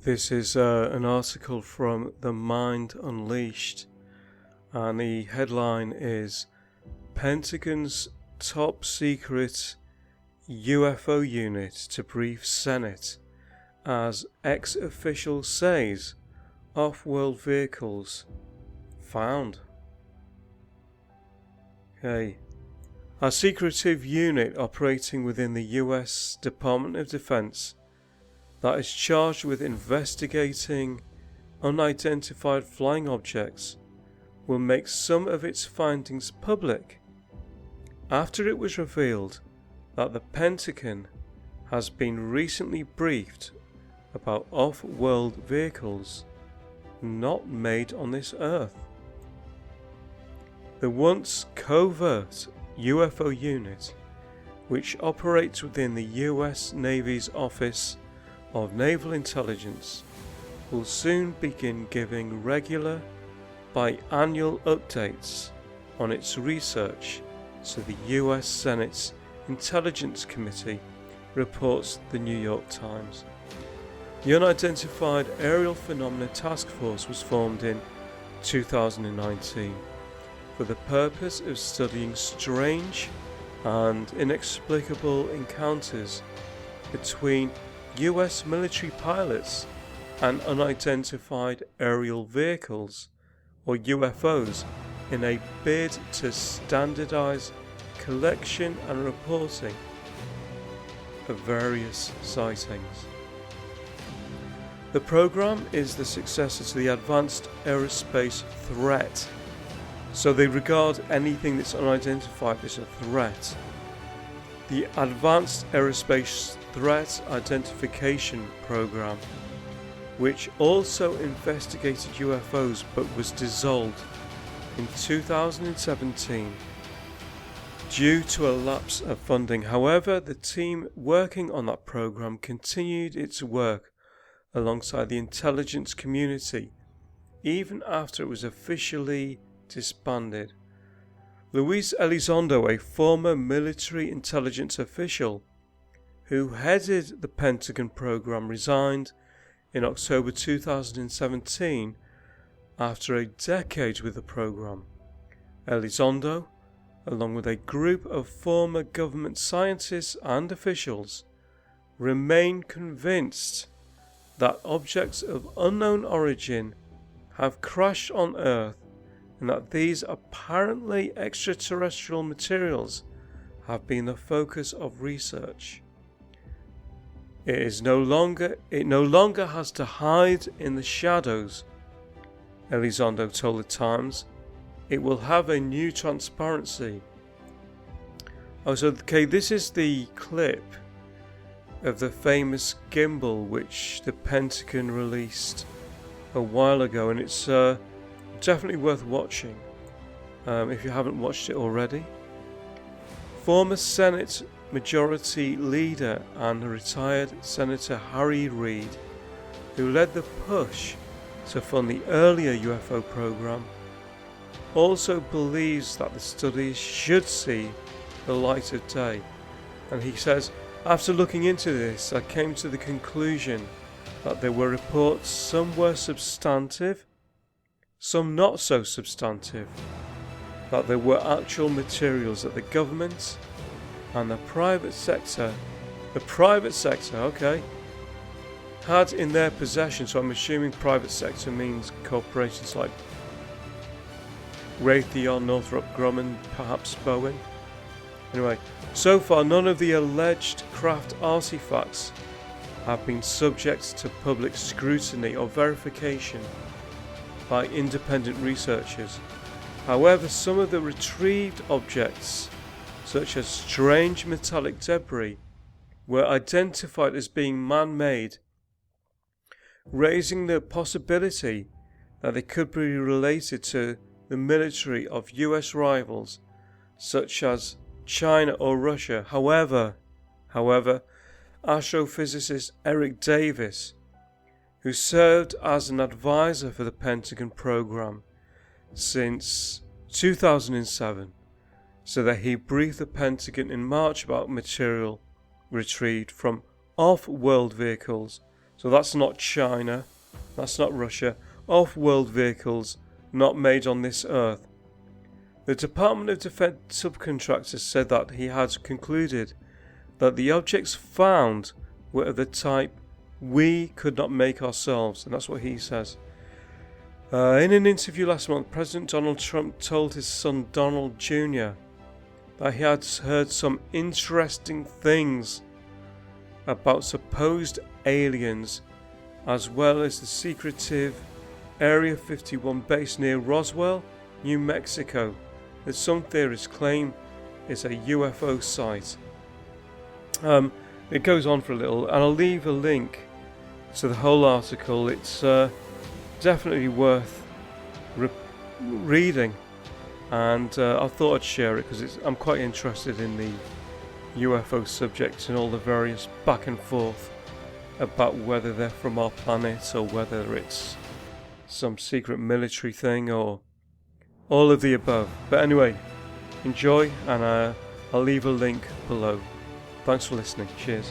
This is an article from The Mind Unleashed, and the headline is Pentagon's top secret UFO unit to brief Senate as ex-official says off-world vehicles found. Okay. A secretive unit operating within the US Department of Defense that is charged with investigating unidentified flying objects will make some of its findings public after it was revealed that the Pentagon has been recently briefed about off-world vehicles not made on this Earth. The once covert UFO unit, which operates within the US Navy's Office of Naval Intelligence, will soon begin giving regular biannual updates on its research to the US Senate's Intelligence Committee, reports the New York Times. The Unidentified Aerial Phenomena Task Force was formed in 2019 for the purpose of studying strange and inexplicable encounters between US military pilots and unidentified aerial vehicles, or UFOs, in a bid to standardize collection and reporting of various sightings. The program is the successor to the Advanced Aerospace Threat, so they regard anything that's unidentified as a threat. The Advanced Aerospace Threat Identification Program, which also investigated UFOs but was dissolved in 2017 due to a lapse of funding. However, the team working on that program continued its work alongside the intelligence community even after it was officially disbanded. Luis Elizondo, a former military intelligence official who headed the Pentagon program, resigned in October 2017 after a decade with the program. Elizondo, along with a group of former government scientists and officials, remain convinced that objects of unknown origin have crashed on Earth and that these apparently extraterrestrial materials have been the focus of research. It no longer has to hide in the shadows, Elizondo told the Times. It will have a new transparency. This is the clip of the famous gimbal which the Pentagon released a while ago, and it's definitely worth watching if you haven't watched it already. Former Senate Majority Leader and retired Senator Harry Reid, who led the push to fund the earlier UFO program, also believes that the studies should see the light of day. And he says, after looking into this, I came to the conclusion that there were reports, some were substantive, some not so substantive, that there were actual materials that the government and the private sector, had in their possession. So I'm assuming private sector means corporations like Raytheon, Northrop Grumman, perhaps Boeing. Anyway, so far none of the alleged craft artifacts have been subject to public scrutiny or verification by independent researchers. However, some of the retrieved objects, such as strange metallic debris, were identified as being man-made, raising the possibility that they could be related to the military of US rivals such as China or Russia. However, astrophysicist Eric Davis, who served as an advisor for the Pentagon program since 2007, so that he briefed the Pentagon in March about material retrieved from off-world vehicles So that's not China, that's not Russia. Off-world vehicles not made on this Earth. The Department of Defense subcontractor said that he had concluded that the objects found were of the type we could not make ourselves, and that's what he says. In an interview last month, President Donald Trump told his son Donald Jr. that he had heard some interesting things about supposed aliens, as well as the secretive Area 51 base near Roswell, New Mexico, that some theorists claim is a UFO site. It goes on for a little, and I'll leave a link to the whole article. It's definitely worth reading, and I thought I'd share it because I'm quite interested in the UFO subject and all the various back and forth about whether they're from our planet or whether it's some secret military thing or all of the above. But anyway, enjoy, and I'll leave a link below. Thanks for listening. Cheers.